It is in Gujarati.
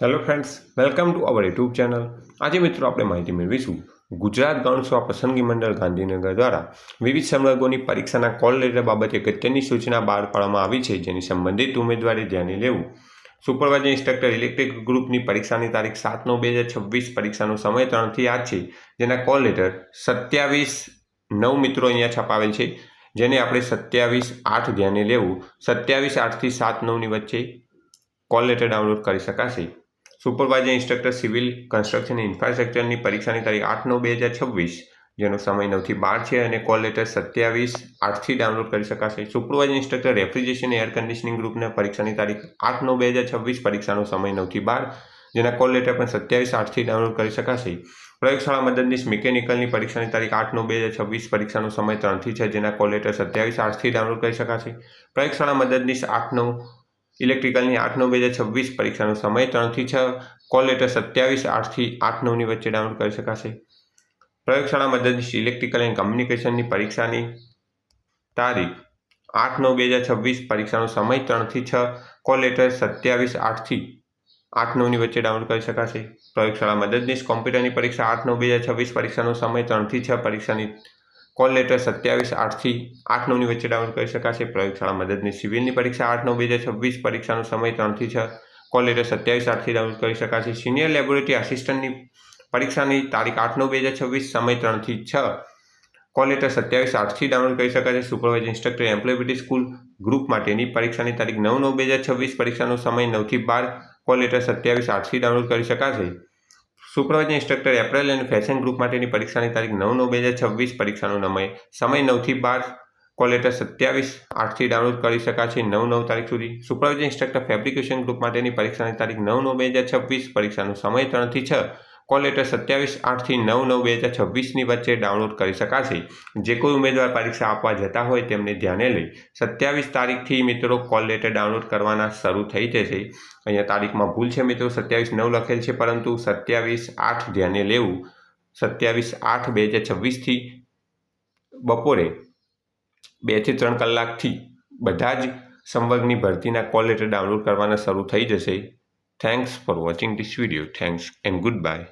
Hello friends, welcome to our YouTube channel. આજે મિત્રો આપણે માહિતી મેળવીશું ગુજરાત ગૌણસેવા પસંદગી મંડળ ગાંધીનગર દ્વારા વિવિધ સંવર્ગોની પરીક્ષાના કોલ લેટર બાબતે અગત્યની સૂચના બહાર પાડવામાં આવી છે, જેની સંબંધિત ઉમેદવારે ધ્યાને લેવું. સુપરવાઇઝર ઇન્સ્ટ્રક્ટર ઇલેક્ટ્રિક ગ્રુપની પરીક્ષાની તારીખ 7/9/2026, પરીક્ષાનો સમય 3 થી 8 છે, જેના કોલ લેટર 27/9 મિત્રો અહીંયા છપાવેલ છે, જેને આપણે 27/8 ધ્યાને લેવું. 27/8 થી 7/9ની વચ્ચે કોલ લેટર ડાઉનલોડ કરી શકાશે. સુપરવાઇઝર ઇન્સ્ટ્રક્ટર સિવિલ કન્સ્ટ્રક્શન ઇન્ફ્રાસ્ટ્રક્ચરની પરીક્ષાની તારીખ 8/9/2026, જેનો સમય 9 થી 12 છે, અને કોલ લેટર 27/8થી ડાઉનલોડ કરી શકાશે. Supervisor instructor refrigeration air conditioning ગ્રુપના પરીક્ષાની તારીખ 8/9/2026, પરીક્ષાનો સમય 9 થી 12, જેના કોલ લેટર પણ 27/8થી ડાઉનલોડ કરી શકાશે. પ્રયોગશાળા મદદનીશ મિકેનિકલની પરીક્ષાની તારીખ 8/9/2026, પરીક્ષાનો સમય 3 થી 6, જેના કોલ લેટર 27/8થી ડાઉનલોડ કરી શકાશે. પ્રયોગશાળા મદદનીશ 8/9 ઇલેક્ટ્રિકલની 8/9/2026, પરીક્ષાનો સમય 3 થી 6, કોલ લેટર 27/8થી 8/9ની વચ્ચે ડાઉનલોડ કરી શકાશે. પ્રયોગશાળા મદદનીશ ઇલેક્ટ્રિકલ એન્ડ કમ્યુનિકેશનની પરીક્ષાની તારીખ 8/9/2026, પરીક્ષાનો સમય 3 થી 6, કોલ લેટર 27/8થી 8/9ની વચ્ચે ડાઉનલોડ કરી શકાશે. પ્રયોગશાળા મદદનીશ કોમ્પ્યુટરની પરીક્ષા 8/9/2026, પરીક્ષાનો સમય 3 થી 6, પરીક્ષાની કોલ લેટર 27/8થી 8/9ની વચ્ચે ડાઉનલોડ કરી શકાશે. પ્રયોગશાળા મદદનીશ સિવિલની પરીક્ષા 8/9/2026, પરીક્ષાનો સમય 3 થી 6, કોલ લેટર 27/8થી ડાઉનલોડ કરી શકાશે. સિનિયર લેબોરેટરી આસિસ્ટન્ટની પરીક્ષાની તારીખ 8/9/2026, સમય 3 થી 6, કોલ લેટર 27/8થી ડાઉનલોડ કરી શકાશે. Supervisor instructor employability school group માટેની પરીક્ષાની તારીખ 9/9/2026, પરીક્ષાનો સમય 9 થી 12, કોલ લેટર 27/8થી ડાઉનલોડ કરી શકાશે. Supervisor instructor apparel and fashion group માટેની પરીક્ષાની તારીખ 9/9/2026, પરીક્ષાનો સમય 9 થી 12, કોલ લેટર 27/8થી ડાઉનલોડ કરી શકાશે 9/9 તારીખ સુધી. સુપરવાઇઝર ઇન્સ્ટ્રક્ટર ફેબ્રિકેશન ગ્રુપ માટેની પરીક્ષાની તારીખ 9/9/2026, પરીક્ષાનો સમય 3 થી 6, કોલ લેટર 27/8થી 9/9/2026ની વચ્ચે ડાઉનલોડ કરી શકાશે. જે કોઈ ઉમેદવાર પરીક્ષા આપવા જતા હોય તેમને ધ્યાને લઈ 27 તારીખથી મિત્રો કોલ લેટર ડાઉનલોડ કરવાના શરૂ થઈ જશે. અહીંયા તારીખમાં ભૂલ છે મિત્રો, 27/9 લખેલ છે, પરંતુ 27/8 ધ્યાને લેવું. 27/8/2026થી બપોરે 2 થી 3 કલાકથી બધા જ સંવર્ગની ભરતીના કોલ લેટર ડાઉનલોડ કરવાના શરૂ થઈ જશે. Thanks for watching this video. Thanks and good bye.